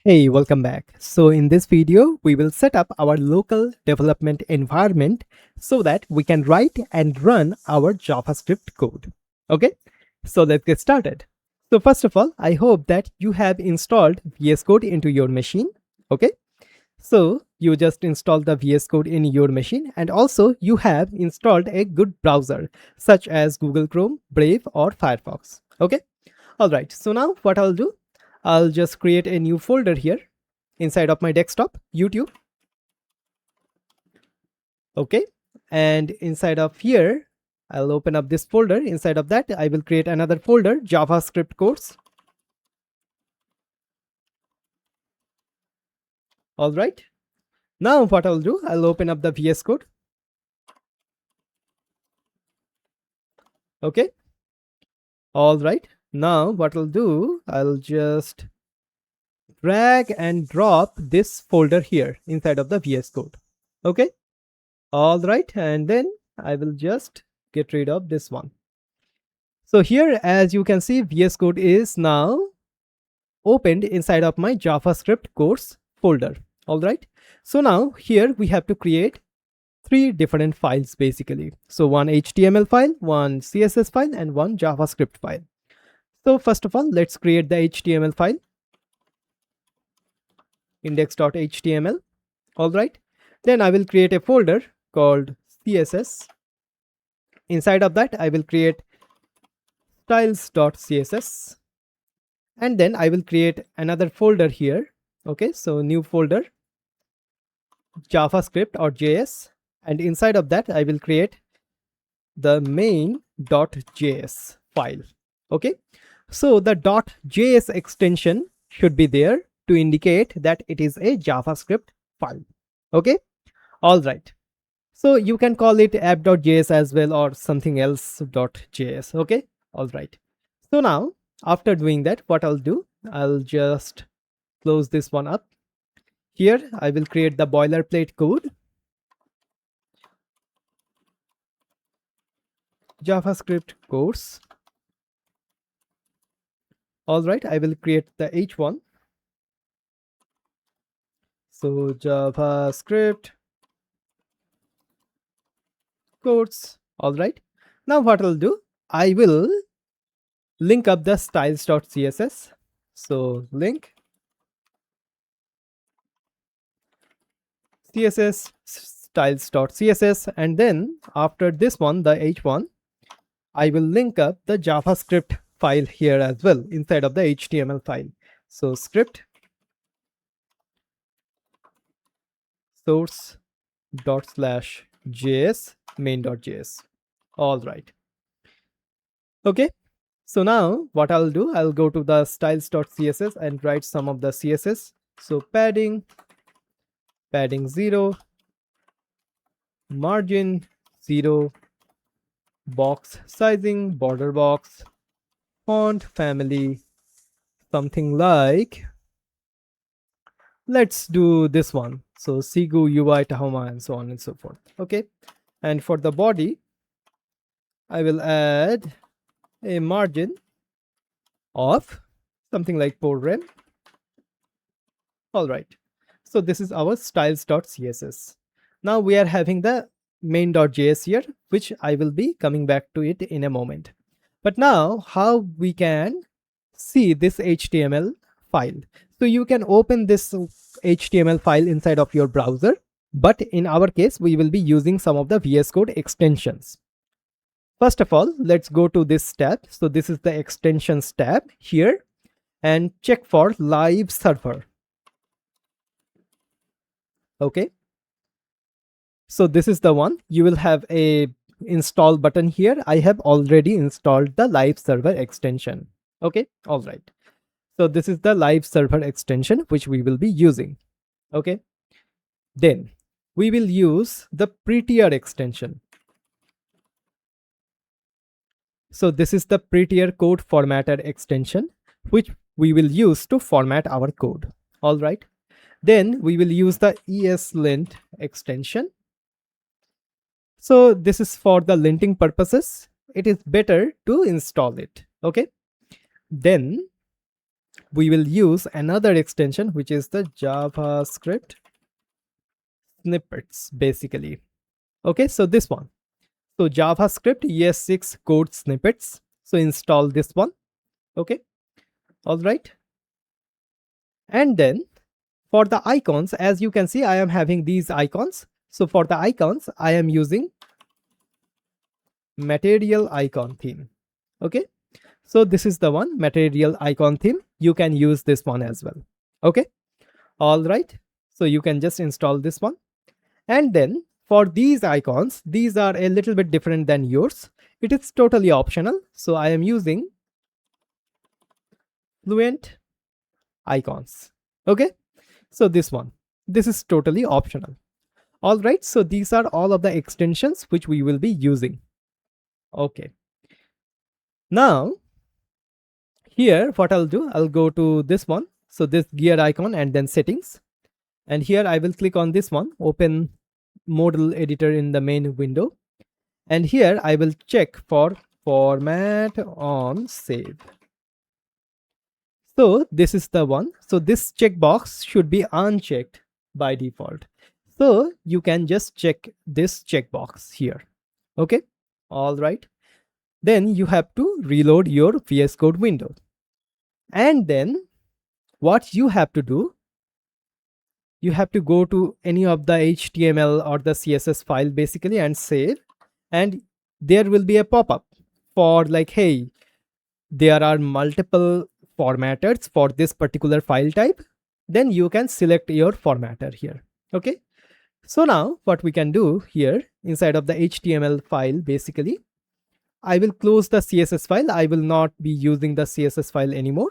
Hey, welcome back. So in this video, we will set up our local development environment so that we can write and run our JavaScript code. Okay, so let's get started. So first of all, I hope that you have installed VS Code into your machine. Okay, so you just install the VS Code in your machine, and also you have installed a good browser such as Google Chrome, Brave, or Firefox. Okay, all right. So now what I'll do, I'll just create a new folder here inside of my desktop, YouTube. Okay, and inside of here, I'll open up this folder. Inside of that, I will create another folder, JavaScript Course. All right. Now what I'll do, I'll open up the VS Code. Okay. All right. Now what I'll do, I'll just drag and drop this folder here inside of the VS Code. Okay. All right. And then I will just get rid of this one. So here, as you can see, VS Code is now opened inside of my JavaScript course folder. All right. So now here we have to create three different files basically. So one HTML file, one CSS file, and one JavaScript file. So first of all, let's create the HTML file, index.html. All right. Then I will create a folder called CSS. Inside of that, I will create styles.css. And then I will create another folder here. Okay, so new folder, JavaScript or JS, and inside of that I will create the main.js file. Okay, so the .js extension should be there to indicate that it is a JavaScript file. Okay, all right. So you can call it app.js as well or something else .js. Okay, all right. So now after doing that, what I'll do, I'll just close this one up. Here I will create the boilerplate code, JavaScript course. All right, I will create the H1. So JavaScript course. All right. Now what I'll do, I will link up the styles.css. So link CSS styles.css, and then after this one, the H1, I will link up the JavaScript file here as well inside of the HTML file. So script source ./js main.js. All right. Okay. So now what I'll do, I'll go to the styles.css and write some of the CSS. So padding 0, margin 0, box sizing, border box, font family, something like, let's do this one. So Sigu, UI, Tahoma, and so on and so forth. Okay. And for the body, I will add a margin of something like 4 rem. All right. So this is our styles.css. Now we are having the main.js here, which I will be coming back to it in a moment. But now how we can see this HTML file. So you can open this HTML file inside of your browser, but in our case, we will be using some of the VS Code extensions. First of all, let's go to this tab. So this is the extensions tab here, and check for live server. Okay. So this is the one. You will have a install button here. I have already installed the live server extension. Okay. All right. So this is the live server extension which we will be using. Okay. Then we will use the prettier extension. So this is the prettier code formatter extension which we will use to format our code. All right. Then we will use the ESLint extension. So this is for the linting purposes. It is better to install it. Okay. Then we will use another extension, which is the JavaScript snippets, basically. Okay, so this one. So JavaScript ES6 code snippets. So install this one. Okay, all right. And then for the icons, as you can see, I am having these icons. So for the icons, I am using material icon theme. Okay, so this is the one, material icon theme. You can use this one as well. Okay, all right. So you can just install this one. And then for these icons, these are a little bit different than yours. It is totally optional. So I am using Fluent icons. Okay, so this one, this is totally optional. All right, so these are all of the extensions which we will be using. Okay, now here what I'll do, I'll go to this one, so this gear icon and then settings, and here I will click on this one, open modal editor in the main window, and here I will check for format on save. So this is the one. So this checkbox should be unchecked by default. So you can just check this checkbox here. Okay, all right. Then you have to reload your VS Code window. And then what you have to do, you have to go to any of the HTML or the CSS file basically and save. And there will be a pop-up for like, hey, there are multiple formatters for this particular file type. Then you can select your formatter here. Okay, so now what we can do here inside of the HTML file, basically I will close the CSS file. I will not be using the CSS file anymore.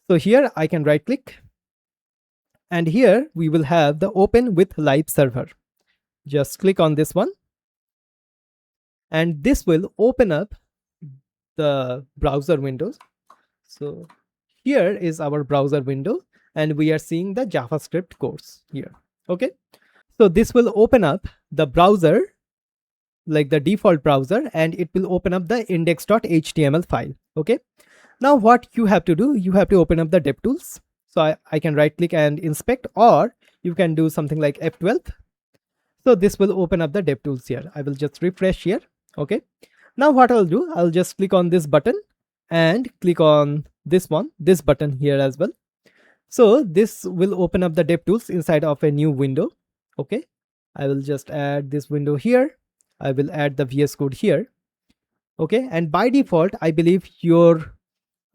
So here I can right click, and here we will have the open with live server. Just click on this one, and this will open up the browser windows. So here is our browser window, and we are seeing the JavaScript course here. Okay, so this will open up the browser, like the default browser, and it will open up the index.html file. Okay, now what you have to do, you have to open up the DevTools. So I can right click and inspect, or you can do something like F12. So this will open up the DevTools here. I will just refresh here. Okay, now what I'll do, I'll just click on this button and click on this one, this button here as well. So this will open up the DevTools inside of a new window. Okay, I will just add this window here. I will add the VS Code here. Okay, and by default, I believe your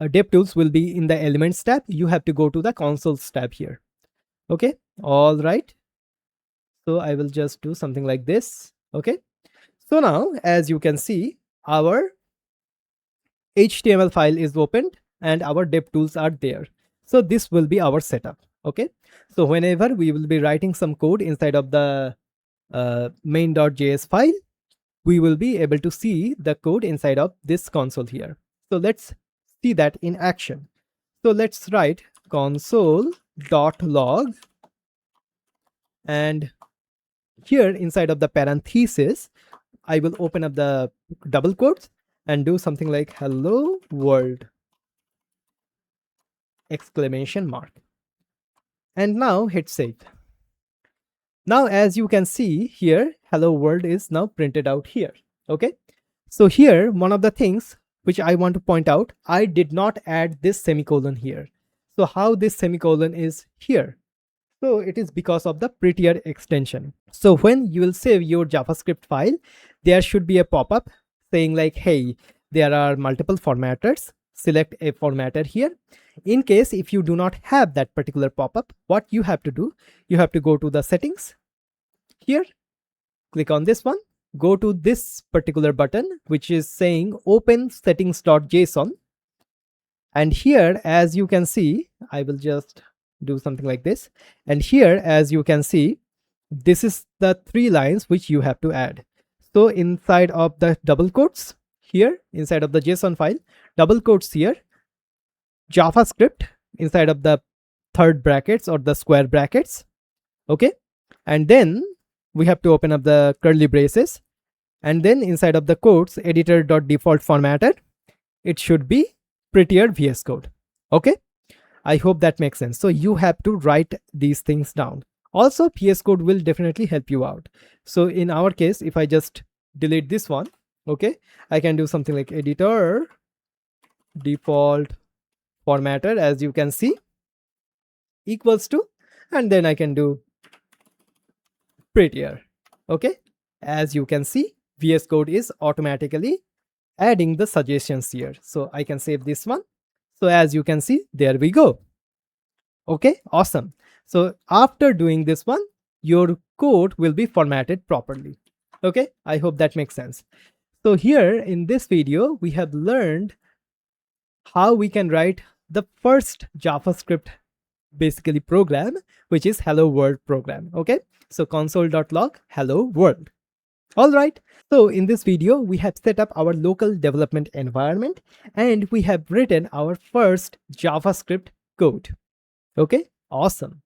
DevTools will be in the Elements tab. You have to go to the Consoles tab here. Okay, all right. So I will just do something like this. Okay, so now as you can see, our HTML file is opened and our DevTools are there. So this will be our setup. Okay, so whenever we will be writing some code inside of the main.js file, we will be able to see the code inside of this console here. So let's see that in action. So let's write console.log, and here inside of the parenthesis, I will open up the double quotes and do something like hello world exclamation mark, and now hit save. Now as you can see here, hello world is now printed out here. Okay, so here one of the things which I want to point out, I did not add this semicolon here. So how this semicolon is here? So it is because of the prettier extension. So when you will save your JavaScript file, there should be a pop-up saying like, hey, there are multiple formatters, select a formatter here. In case if you do not have that particular pop-up, what you have to do, you have to go to the settings here, click on this one, go to this particular button which is saying open settings.json, and here as you can see, I will just do something like this, and here as you can see, this is the 3 lines which you have to add. So inside of the double quotes here, inside of the JSON file, double quotes here, JavaScript inside of the third brackets or the square brackets. Okay, and then we have to open up the curly braces, and then inside of the quotes, editor.default formatter, it should be prettier VS Code. Okay, I hope that makes sense. So you have to write these things down. Also, VS Code will definitely help you out. So in our case, if I just delete this one, okay, I can do something like editor default formatter, as you can see, equals to, and then I can do prettier. Okay, as you can see, VS Code is automatically adding the suggestions here. So I can save this one. So as you can see, there we go. Okay, awesome. So after doing this one, your code will be formatted properly. Okay, I hope that makes sense. So here in this video, we have learned how we can write the first JavaScript basically program, which is hello world program. Okay, so console.log hello world. All right, so in this video, we have set up our local development environment and we have written our first JavaScript code. Okay, awesome.